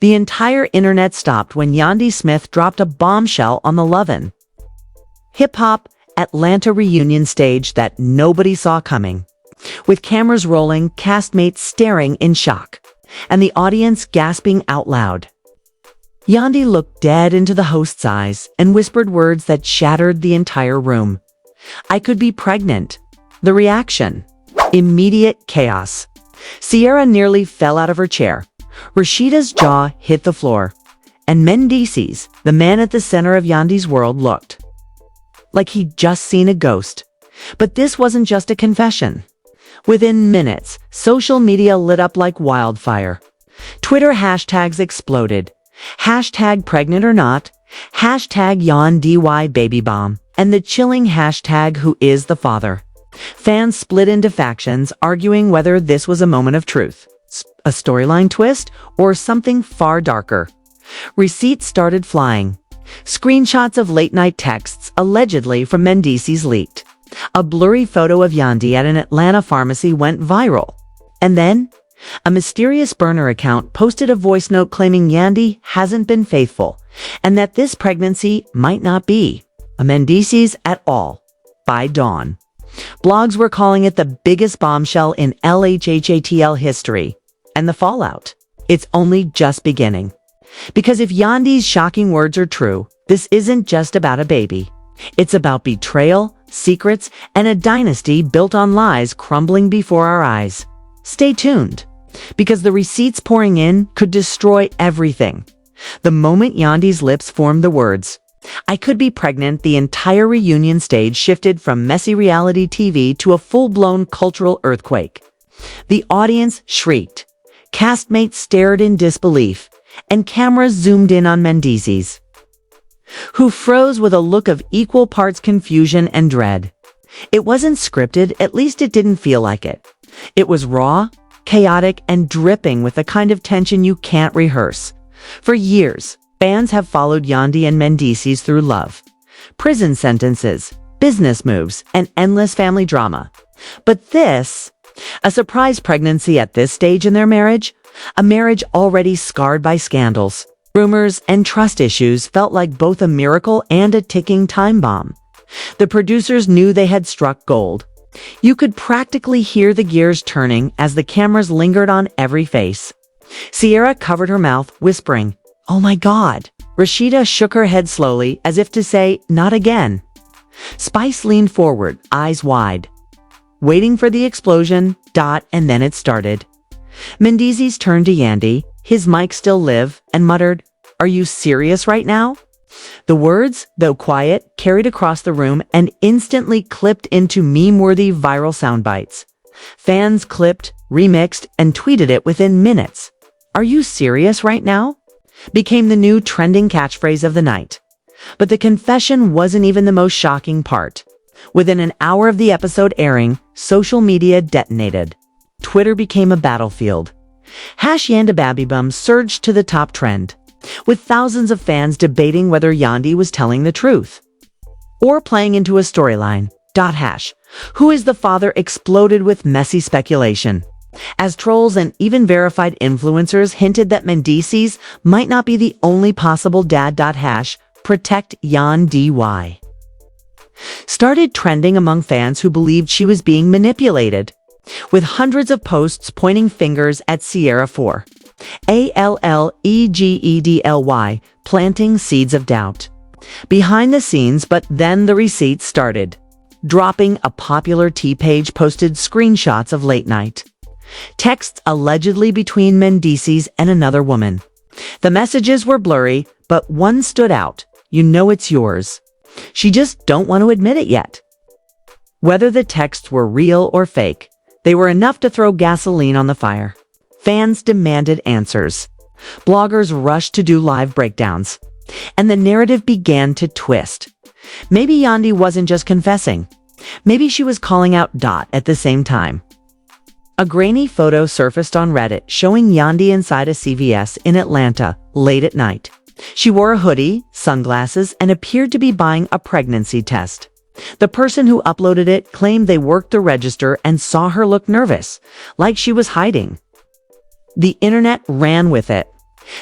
The entire internet stopped when Yandy Smith dropped a bombshell on the Lovin' Hip-Hop Atlanta reunion stage that nobody saw coming. With cameras rolling, castmates staring in shock, and the audience gasping out loud. Yandi looked dead into the host's eyes and whispered words that shattered the entire room. "I could be pregnant." The reaction: immediate chaos. Sierra nearly fell out of her chair. Rashida's jaw hit the floor. And Mendices, the man at the center of Yandy's world, looked like he'd just seen a ghost. But this wasn't just a confession. Within minutes, social media lit up like wildfire. Twitter hashtags exploded. Hashtag pregnant or not, hashtag Yandy baby bomb, and the chilling hashtag who is the father. Fans split into factions, arguing whether this was a moment of truth, a storyline twist, or something far darker. Receipts started flying. Screenshots of late-night texts, allegedly from Mendices, leaked. A blurry photo of Yandi at an Atlanta pharmacy went viral. And then, a mysterious burner account posted a voice note claiming Yandi hasn't been faithful, and that this pregnancy might not be a Mendices at all. By dawn, blogs were calling it the biggest bombshell in LHHATL history. And the fallout? It's only just beginning. Because if Yandy's shocking words are true, this isn't just about a baby. It's about betrayal, secrets, and a dynasty built on lies crumbling before our eyes. Stay tuned, because the receipts pouring in could destroy everything. The moment Yandy's lips formed the words, "I could be pregnant," the entire reunion stage shifted from messy reality TV to a full-blown cultural earthquake. The audience shrieked. Castmates stared in disbelief, and cameras zoomed in on Mendices, who froze with a look of equal parts confusion and dread. It wasn't scripted, at least it didn't feel like it. It was raw, chaotic, and dripping with the kind of tension you can't rehearse. For years, fans have followed Yandi and Mendices through love, prison sentences, business moves, and endless family drama. But this, a surprise pregnancy at this stage in their marriage, a marriage already scarred by scandals, rumors, and trust issues, felt like both a miracle and a ticking time bomb. The producers knew they had struck gold. You could practically hear the gears turning as the cameras lingered on every face. Sierra covered her mouth, whispering, "Oh my God." Rashida shook her head slowly, as if to say, "Not again." Spice leaned forward, eyes wide, waiting for the explosion, and then it started. Mendices turned to Yandy, his mic still live, and muttered, "Are you serious right now?" The words, though quiet, carried across the room and instantly clipped into meme-worthy viral soundbites. Fans clipped, remixed, and tweeted it within minutes. "Are you serious right now?" became the new trending catchphrase of the night. But the confession wasn't even the most shocking part. Within an hour of the episode airing, social media detonated. Twitter became a battlefield. #YandaBabybum surged to the top trend, with thousands of fans debating whether Yandi was telling the truth or playing into a storyline. Who is the father exploded with messy speculation, as trolls and even verified influencers hinted that Mendices might not be the only possible dad. Protect Yandi started trending among fans who believed she was being manipulated, with hundreds of posts pointing fingers at Sierra for ALLEGEDLY, planting seeds of doubt behind the scenes. But then the receipts started dropping. A popular T page posted screenshots of late night texts allegedly between Mendices and another woman. The messages were blurry, but one stood out. "You know it's yours. She just don't want to admit it yet." Whether the texts were real or fake, they were enough to throw gasoline on the fire. Fans demanded answers. Bloggers rushed to do live breakdowns. And the narrative began to twist. Maybe Yandi wasn't just confessing. Maybe she was calling out at the same time. A grainy photo surfaced on Reddit showing Yandi inside a CVS in Atlanta late at night. She wore a hoodie, sunglasses, and appeared to be buying a pregnancy test. The person who uploaded it claimed they worked the register and saw her look nervous, like she was hiding. The internet ran with it.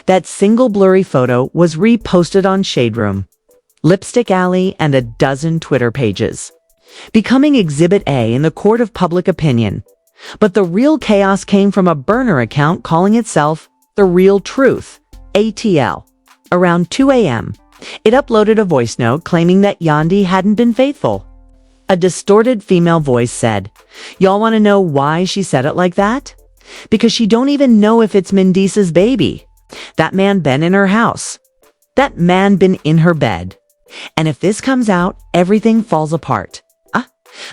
That single blurry photo was reposted on Shade Room, Lipstick Alley, and a dozen Twitter pages, becoming Exhibit A in the court of public opinion. But the real chaos came from a burner account calling itself The Real Truth, ATL. Around 2 a.m., it uploaded a voice note claiming that Yandi hadn't been faithful. A distorted female voice said, "Y'all want to know why she said it like that? Because she don't even know if it's Mendice's baby. That man been in her house. That man been in her bed. And if this comes out, everything falls apart."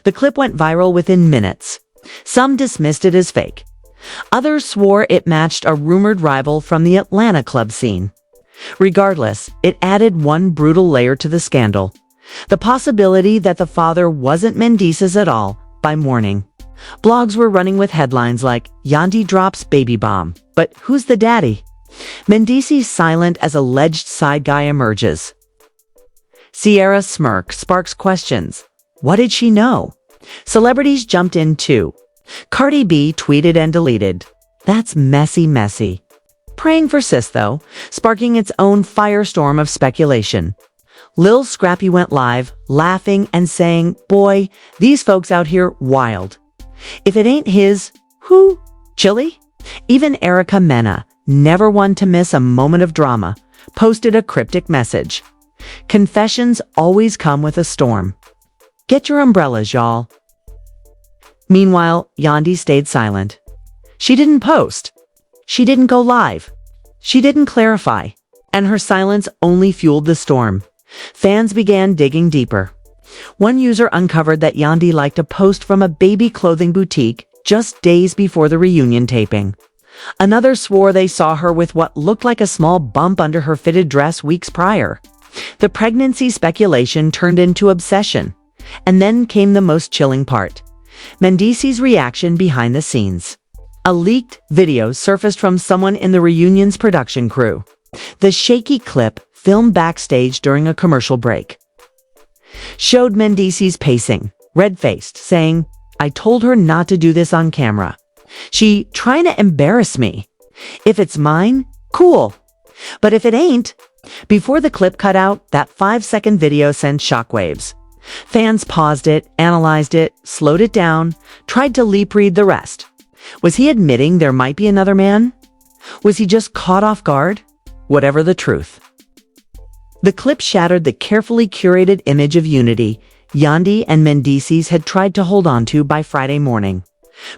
The clip went viral within minutes. Some dismissed it as fake. Others swore it matched a rumored rival from the Atlanta club scene. Regardless, it added one brutal layer to the scandal: the possibility that the father wasn't Mendice's at all. By morning, blogs were running with headlines like, "Yandi drops baby bomb, but who's the daddy?" Mendice's silent as alleged side guy emerges. Ciara's smirk sparks questions. What did she know? Celebrities jumped in too. Cardi B tweeted and deleted. That's messy. Praying for sis though, sparking its own firestorm of speculation. Lil Scrappy went live, laughing and saying, "Boy, these folks out here wild. If it ain't his, who? Chili?" Even Erica Mena, never one to miss a moment of drama, posted a cryptic message. Confessions always come with a storm. Get your umbrellas, y'all. Meanwhile, Yandi stayed silent. She didn't post. She didn't go live. She didn't clarify. And her silence only fueled the storm. Fans began digging deeper. One user uncovered that Yandi liked a post from a baby clothing boutique just days before the reunion taping. Another swore they saw her with what looked like a small bump under her fitted dress weeks prior. The pregnancy speculation turned into obsession. And then came the most chilling part: Mendice's reaction behind the scenes. A leaked video surfaced from someone in the reunion's production crew. The shaky clip, filmed backstage during a commercial break, showed Mendice's pacing, red-faced, saying, "I told her not to do this on camera. She trying to embarrass me. If it's mine, cool. But if it ain't." Before the clip cut out, that 5-second video sent shockwaves. Fans paused it, analyzed it, slowed it down, tried to leap read the rest. Was he admitting there might be another man? Was he just caught off guard? Whatever the truth. The clip shattered the carefully curated image of unity Yandi and Mendice's had tried to hold on to by Friday morning.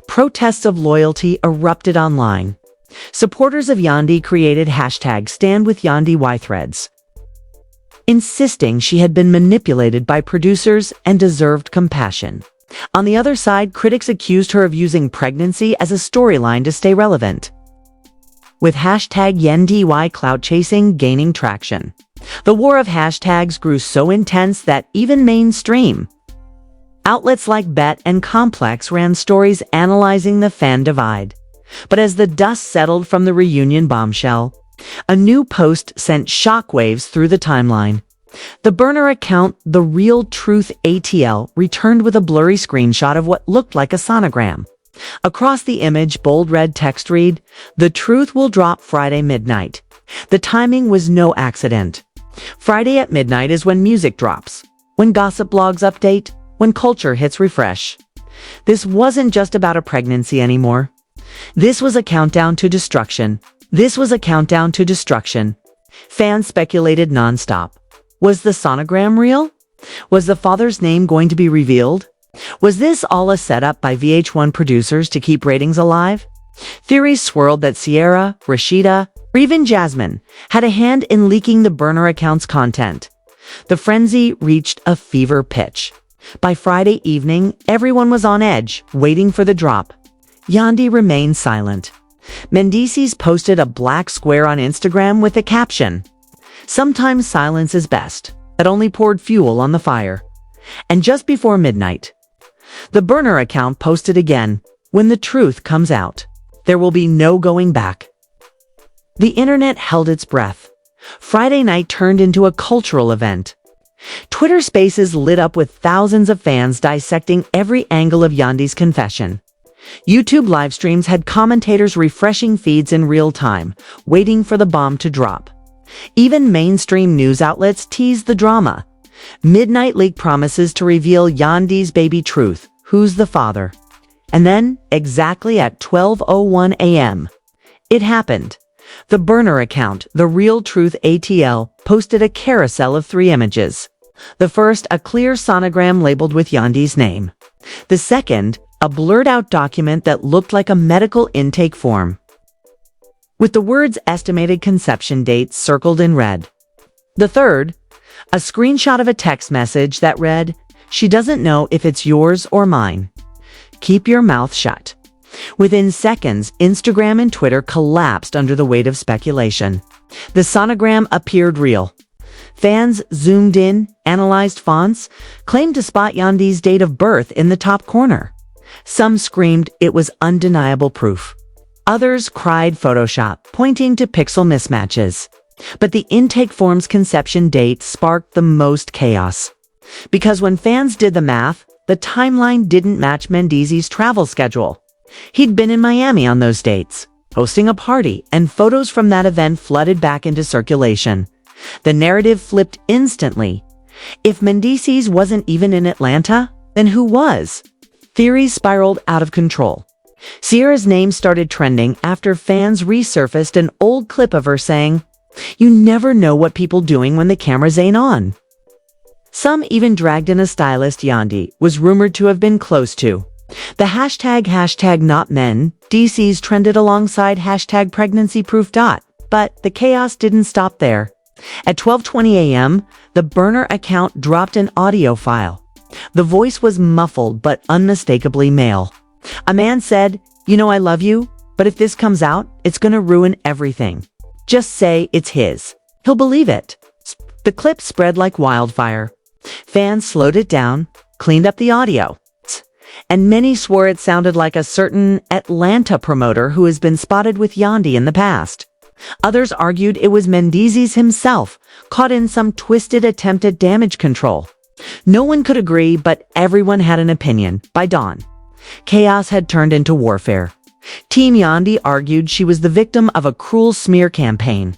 Protests of loyalty erupted online. Supporters of Yandi created #StandWithYandy threads, insisting she had been manipulated by producers and deserved compassion. On the other side, critics accused her of using pregnancy as a storyline to stay relevant. With #YandyY clout chasing gaining traction, the war of hashtags grew so intense that even mainstream outlets like Bet and Complex ran stories analyzing the fan divide. But as the dust settled from the reunion bombshell, a new post sent shockwaves through the timeline. The burner account, The Real Truth ATL, returned with a blurry screenshot of what looked like a sonogram. Across the image, bold red text read, "The truth will drop Friday midnight." The timing was no accident. Friday at midnight is when music drops, when gossip blogs update, when culture hits refresh. This wasn't just about a pregnancy anymore. This was a countdown to destruction. Fans speculated nonstop. Was the sonogram real? Was the father's name going to be revealed? Was this all a setup by VH1 producers to keep ratings alive? Theories swirled that Ciara, Rashida, or even Jasmine had a hand in leaking the burner account's content. The frenzy reached a fever pitch. By Friday evening, everyone was on edge, waiting for the drop. Yandi remained silent. Mendice's posted a black square on Instagram with a caption, "Sometimes silence is best." That only poured fuel on the fire. And just before midnight, the burner account posted again, "When the truth comes out, there will be no going back." The internet held its breath. Friday night turned into a cultural event. Twitter Spaces lit up with thousands of fans dissecting every angle of Yandi's confession. YouTube live streams had commentators refreshing feeds in real time, waiting for the bomb to drop. Even mainstream news outlets teased the drama. Midnight leak promises to reveal Yandy's baby truth. Who's the father? And then, exactly at 12:01 a.m., it happened. The burner account, The Real Truth ATL, posted a carousel of 3 images. The first, a clear sonogram labeled with Yandy's name. The second, a blurred-out document that looked like a medical intake form, with the words estimated conception date circled in red. The third, a screenshot of a text message that read, "She doesn't know if it's yours or mine. Keep your mouth shut." Within seconds, Instagram and Twitter collapsed under the weight of speculation. The sonogram appeared real. Fans zoomed in, analyzed fonts, claimed to spot Yandy's date of birth in the top corner. Some screamed it was undeniable proof. Others cried Photoshop, pointing to pixel mismatches. But the intake form's conception date sparked the most chaos. Because when fans did the math, the timeline didn't match Mendeecees' travel schedule. He'd been in Miami on those dates, hosting a party, and photos from that event flooded back into circulation. The narrative flipped instantly. If Mendeecees wasn't even in Atlanta, then who was? Theories spiraled out of control. Ciara's name started trending after fans resurfaced an old clip of her saying, "You never know what people doing when the cameras ain't on." Some even dragged in a stylist Yandi was rumored to have been close to. The hashtag not men DCs trended alongside hashtag pregnancy proof. But the chaos didn't stop there. At 12:20 a.m., the burner account dropped an audio file. The voice was muffled but unmistakably male. A man said, "You know I love you, but if this comes out, it's gonna ruin everything. Just say it's his. He'll believe it." The clip spread like wildfire. Fans slowed it down, cleaned up the audio, and many swore it sounded like a certain Atlanta promoter who has been spotted with Yandi in the past. Others argued it was Mendeecees himself, caught in some twisted attempt at damage control. No one could agree, but everyone had an opinion. By dawn, chaos had turned into warfare. Team Yandi argued she was the victim of a cruel smear campaign,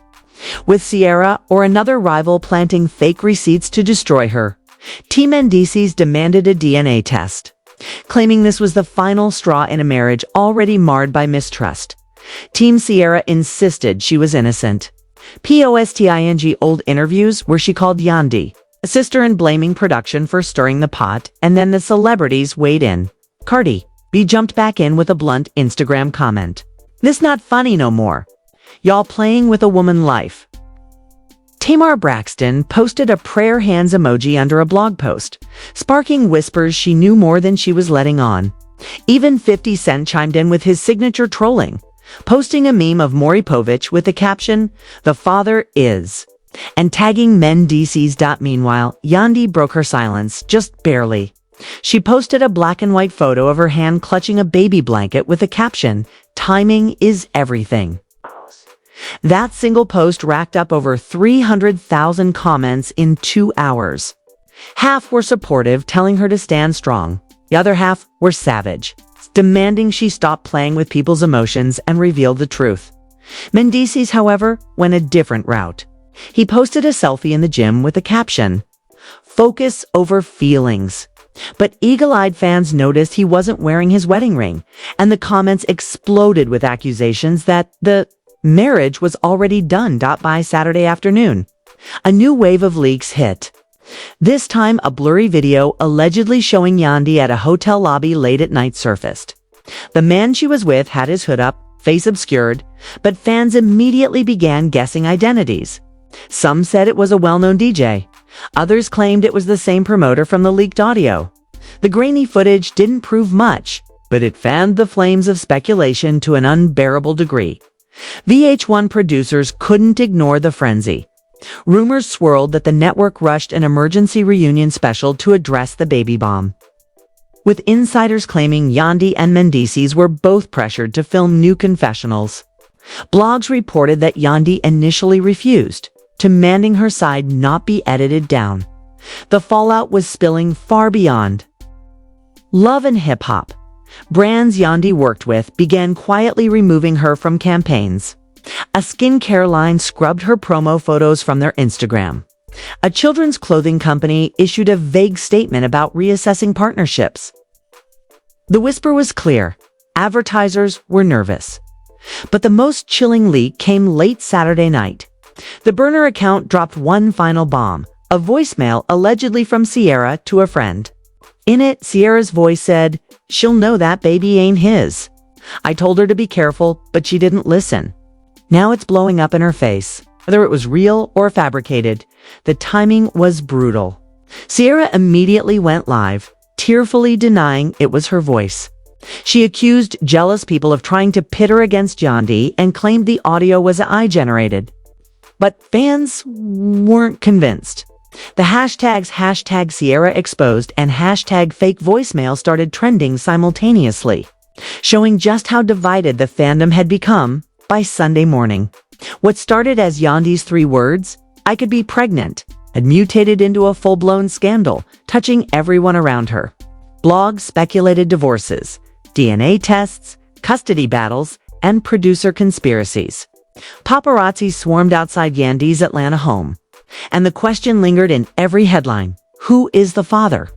with Ciara or another rival planting fake receipts to destroy her. Team Mendeecees demanded a DNA test, claiming this was the final straw in a marriage already marred by mistrust. Team Ciara insisted she was innocent. Posting old interviews where she called Yandi a sister and blaming production for stirring the pot, and then the celebrities weighed in. Cardi B jumped back in with a blunt Instagram comment. "This not funny no more. Y'all playing with a woman life." Tamar Braxton posted a prayer hands emoji under a blog post, sparking whispers she knew more than she was letting on. Even 50 Cent chimed in with his signature trolling, posting a meme of Maury Povich with the caption, "The father is," and tagging Mendeecees. Meanwhile, Yandi broke her silence, just barely. She posted a black and white photo of her hand clutching a baby blanket with the caption, "Timing is everything." That single post racked up over 300,000 comments in 2 hours. Half were supportive, telling her to stand strong. The other half were savage, demanding she stop playing with people's emotions and reveal the truth. Mendeecees, however, went a different route. He posted a selfie in the gym with the caption, "Focus over feelings." But eagle-eyed fans noticed he wasn't wearing his wedding ring, and the comments exploded with accusations that the marriage was already done. By Saturday afternoon, a new wave of leaks hit. This time, a blurry video allegedly showing Yandi at a hotel lobby late at night surfaced. The man she was with had his hood up, face obscured, but fans immediately began guessing identities. Some said it was a well-known DJ. Others claimed it was the same promoter from the leaked audio. The grainy footage didn't prove much, but it fanned the flames of speculation to an unbearable degree. VH1 producers couldn't ignore the frenzy. Rumors swirled that the network rushed an emergency reunion special to address the baby bomb, with insiders claiming Yandi and Mendeecees were both pressured to film new confessionals. Blogs reported that Yandi initially refused, demanding her side not be edited down. The fallout was spilling far beyond love and hip-hop. Brands Yandi worked with began quietly removing her from campaigns. A skincare line scrubbed her promo photos from their Instagram. A children's clothing company issued a vague statement about reassessing partnerships. The whisper was clear. Advertisers were nervous. But the most chilling leak came late Saturday night. The burner account dropped one final bomb, a voicemail allegedly from Sierra to a friend. In it, Sierra's voice said, "She'll know that baby ain't his. I told her to be careful, but she didn't listen." Now it's blowing up in her face. Whether it was real or fabricated, the timing was brutal. Sierra immediately went live, tearfully denying it was her voice. She accused jealous people of trying to pit her against Yandi and claimed the audio was AI-generated. But fans weren't convinced. The hashtags #SierraExposed and #fake voicemail started trending simultaneously, showing just how divided the fandom had become by Sunday morning. What started as Yandi's 3 words, "I could be pregnant," had mutated into a full-blown scandal, touching everyone around her. Blogs speculated divorces, DNA tests, custody battles, and producer conspiracies. Paparazzi swarmed outside Yandy's Atlanta home, and the question lingered in every headline: who is the father?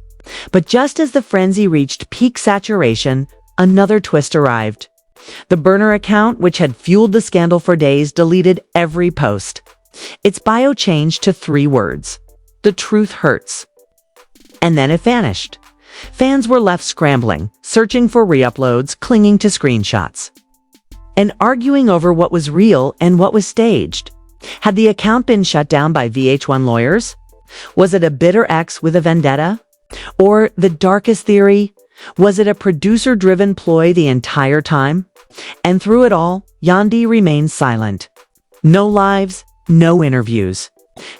But just as the frenzy reached peak saturation, another twist arrived. The burner account, which had fueled the scandal for days, deleted every post. Its bio changed to 3 words: "The truth hurts." And then it vanished. Fans were left scrambling, searching for re-uploads, clinging to screenshots, and arguing over what was real and what was staged. Had the account been shut down by VH1 lawyers? Was it a bitter ex with a vendetta? Or, the darkest theory, was it a producer-driven ploy the entire time? And through it all, Yandi remained silent. No lives, no interviews.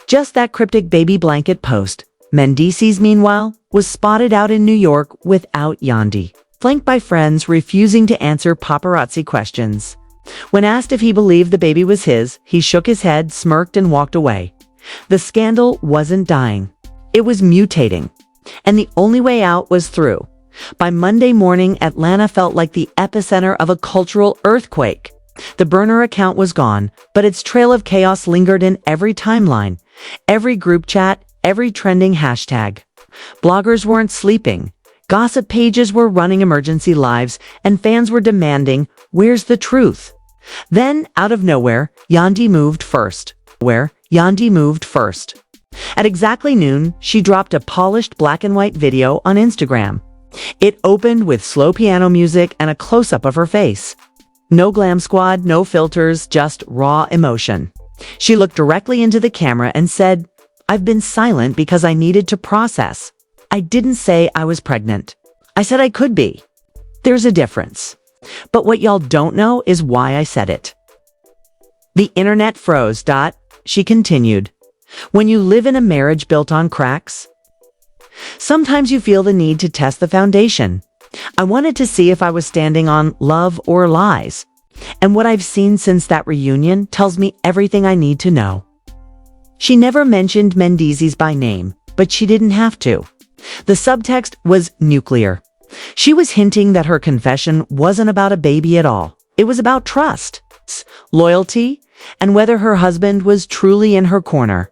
Just that cryptic baby blanket post. Mendices, meanwhile, was spotted out in New York without Yandi, flanked by friends refusing to answer paparazzi questions. When asked if he believed the baby was his, he shook his head, smirked, and walked away. The scandal wasn't dying. It was mutating. And the only way out was through. By Monday morning, Atlanta felt like the epicenter of a cultural earthquake. The burner account was gone, but its trail of chaos lingered in every timeline, every group chat, every trending hashtag. Bloggers weren't sleeping. Gossip pages were running emergency lives, and fans were demanding, "Where's the truth?" Then, out of nowhere, Yandi moved first. At exactly noon, she dropped a polished black and white video on Instagram. It opened with slow piano music and a close-up of her face. No glam squad, no filters, just raw emotion. She looked directly into the camera and said, "I've been silent because I needed to process. I didn't say I was pregnant. I said I could be. There's a difference. But what y'all don't know is why I said it." The internet froze. She continued, "When you live in a marriage built on cracks, sometimes you feel the need to test the foundation. I wanted to see if I was standing on love or lies. And what I've seen since that reunion tells me everything I need to know." She never mentioned Mendices by name, but she didn't have to. The subtext was nuclear. She was hinting that her confession wasn't about a baby at all. It was about trust, loyalty, and whether her husband was truly in her corner.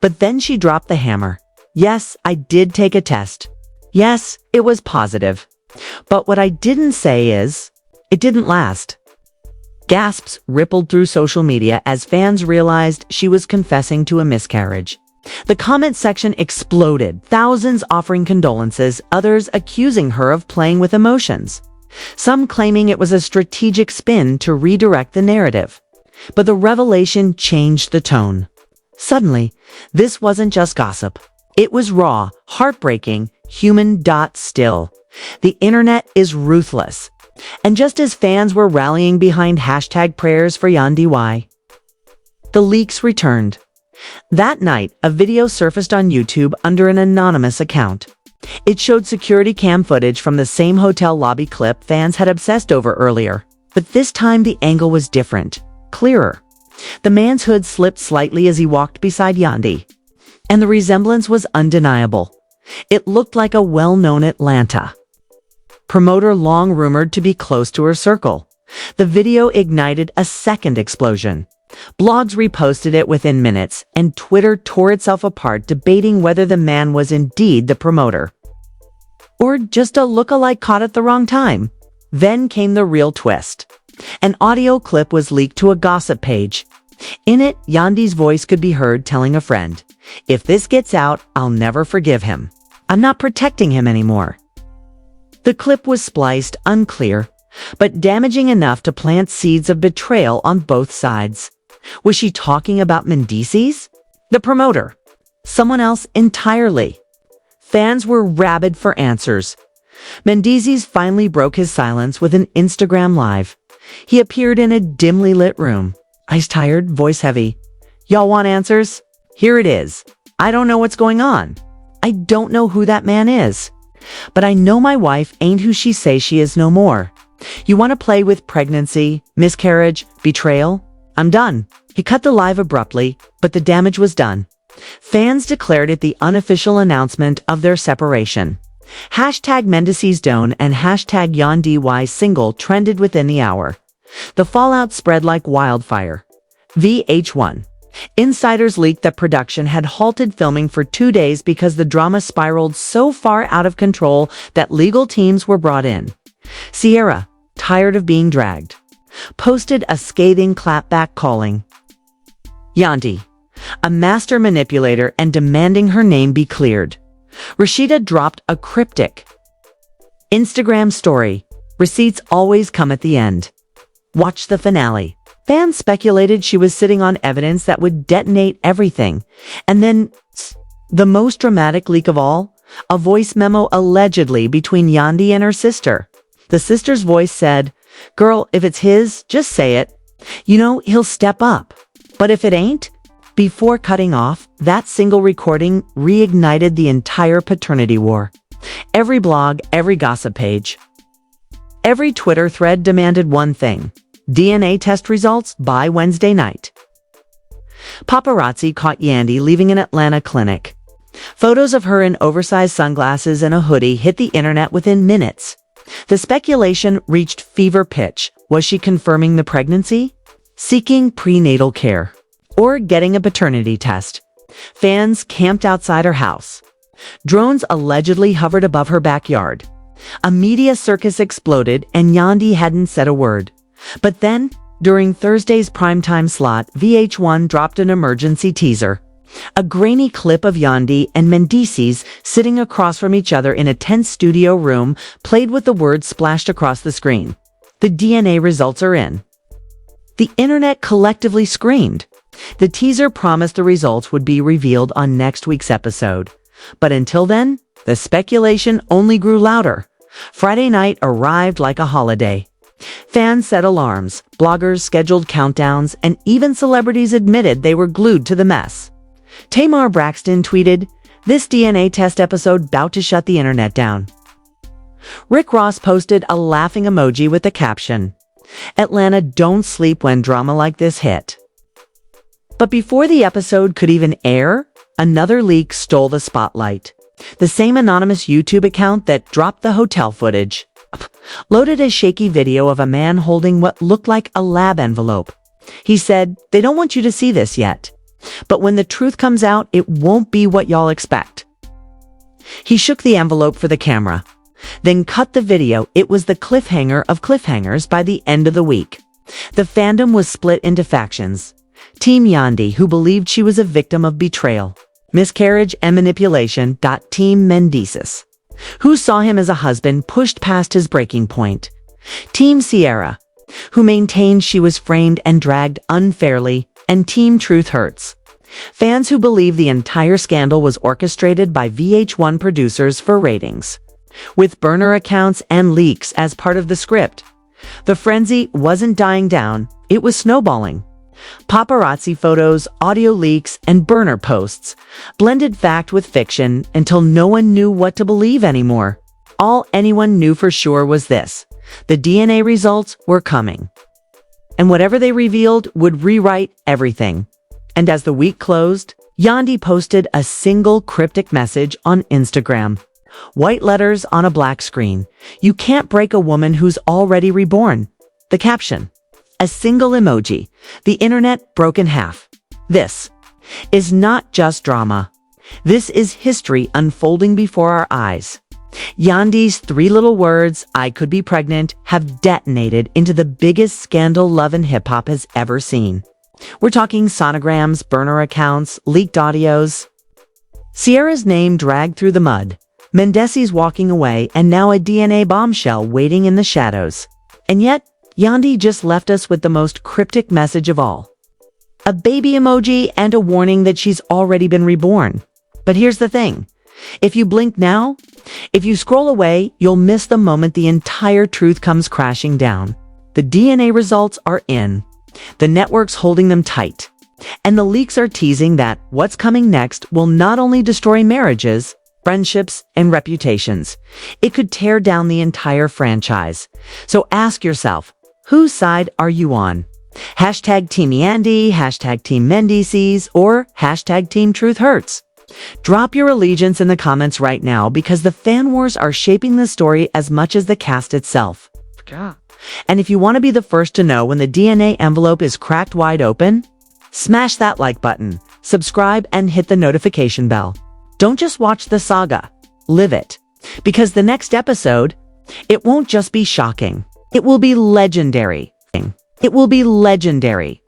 But then she dropped the hammer. "Yes, I did take a test. Yes, it was positive. But what I didn't say is, it didn't last." Gasps rippled through social media as fans realized she was confessing to a miscarriage. The comment section exploded, thousands offering condolences, others accusing her of playing with emotions. Some claiming it was a strategic spin to redirect the narrative. But the revelation changed the tone. Suddenly, this wasn't just gossip. It was raw, heartbreaking, human. Still, the internet is ruthless. And just as fans were rallying behind #prayers for Yandi, the leaks returned. That night, a video surfaced on YouTube under an anonymous account. It showed security cam footage from the same hotel lobby clip fans had obsessed over earlier. But this time the angle was different, clearer. The man's hood slipped slightly as he walked beside Yandi. And the resemblance was undeniable. It looked like a well-known Atlanta promoter long rumored to be close to her circle. The video ignited a second explosion. Blogs reposted it within minutes, and Twitter tore itself apart debating whether the man was indeed the promoter, or just a lookalike caught at the wrong time. Then came the real twist. An audio clip was leaked to a gossip page. In it, Yandy's voice could be heard telling a friend, "If this gets out, I'll never forgive him. I'm not protecting him anymore." The clip was spliced, unclear, but damaging enough to plant seeds of betrayal on both sides. Was she talking about Mendices? The promoter? Someone else entirely? Fans were rabid for answers. Mendices finally broke his silence with an Instagram Live. He appeared in a dimly lit room. Eyes tired, voice heavy. "Y'all want answers? Here it is. I don't know what's going on. I don't know who that man is. But I know my wife ain't who she says she is no more. You want to play with pregnancy, miscarriage, betrayal? I'm done." He cut the live abruptly, but the damage was done. Fans declared it the unofficial announcement of their separation. Hashtag Mendices Don't and hashtag Yandi single trended within the hour. The fallout spread like wildfire. VH1. Insiders leaked that production had halted filming for 2 days because the drama spiraled so far out of control that legal teams were brought in. Sierra, tired of being dragged, posted a scathing clapback calling Yandi a master manipulator and demanding her name be cleared. Rashida dropped a cryptic Instagram story. "Receipts always come at the end. Watch the finale." Fans speculated she was sitting on evidence that would detonate everything. And then, the most dramatic leak of all, a voice memo allegedly between Yandi and her sister. The sister's voice said, "Girl, if it's his, just say it. You know, he'll step up. But if it ain't..." Before cutting off, that single recording reignited the entire paternity war. Every blog, every gossip page, every Twitter thread demanded one thing: DNA test results by Wednesday night. Paparazzi caught Yandy leaving an Atlanta clinic. Photos of her in oversized sunglasses and a hoodie hit the internet within minutes. The speculation reached fever pitch. Was she confirming the pregnancy, seeking prenatal care, or getting a paternity test? Fans camped outside her house. Drones allegedly hovered above her backyard. A media circus exploded, and Yandi hadn't said a word. But then, during Thursday's primetime slot, VH1 dropped an emergency teaser. A grainy clip of Yandi and Mendices sitting across from each other in a tense studio room played with the words splashed across the screen. "The DNA results are in." The internet collectively screamed. The teaser promised the results would be revealed on next week's episode. But until then, the speculation only grew louder. Friday night arrived like a holiday. Fans set alarms, bloggers scheduled countdowns, and even celebrities admitted they were glued to the mess. Tamar Braxton tweeted, "This DNA test episode bout to shut the internet down." Rick Ross posted a laughing emoji with the caption, "Atlanta don't sleep when drama like this hit." But before the episode could even air, another leak stole the spotlight. The same anonymous YouTube account that dropped the hotel footage loaded a shaky video of a man holding what looked like a lab envelope. He said, "They don't want you to see this yet. But when the truth comes out, it won't be what y'all expect." He shook the envelope for the camera, then cut the video. It was the cliffhanger of cliffhangers by the end of the week. The fandom was split into factions. Team Yandi, who believed she was a victim of betrayal, miscarriage, and manipulation. Team Mendices, who saw him as a husband pushed past his breaking point. Team Sierra, who maintained she was framed and dragged unfairly. And Team Truth Hurts, fans who believe the entire scandal was orchestrated by VH1 producers for ratings, with burner accounts and leaks as part of the script. The frenzy wasn't dying down, it was snowballing. Paparazzi photos, audio leaks, and burner posts blended fact with fiction until no one knew what to believe anymore. All anyone knew for sure was this: the DNA results were coming. And whatever they revealed would rewrite everything. And as the week closed, Yandi posted a single cryptic message on Instagram. White letters on a black screen. You can't break a woman who's already reborn. The caption. A single emoji. The internet broke in half. This is not just drama. This is history unfolding before our eyes. Yandy's 3 little words, "I could be pregnant," have detonated into the biggest scandal love and hip-hop has ever seen. We're talking sonograms, burner accounts, leaked audios. Sierra's name dragged through the mud. Mendesi's walking away, and now a DNA bombshell waiting in the shadows. And yet, Yandi just left us with the most cryptic message of all. A baby emoji and a warning that she's already been reborn. But here's the thing. If you blink now, if you scroll away, you'll miss the moment the entire truth comes crashing down. The DNA results are in. The network's holding them tight. And the leaks are teasing that what's coming next will not only destroy marriages, friendships, and reputations. It could tear down the entire franchise. So ask yourself, whose side are you on? Hashtag Team Yandy, hashtag Team Mendeces, or hashtag Team Truth Hurts. Drop your allegiance in the comments right now because the fan wars are shaping the story as much as the cast itself. And if you want to be the first to know when the DNA envelope is cracked wide open, smash that like button, subscribe, and hit the notification bell. Don't just watch the saga, live it. Because the next episode, it won't just be shocking. It will be legendary. It will be legendary.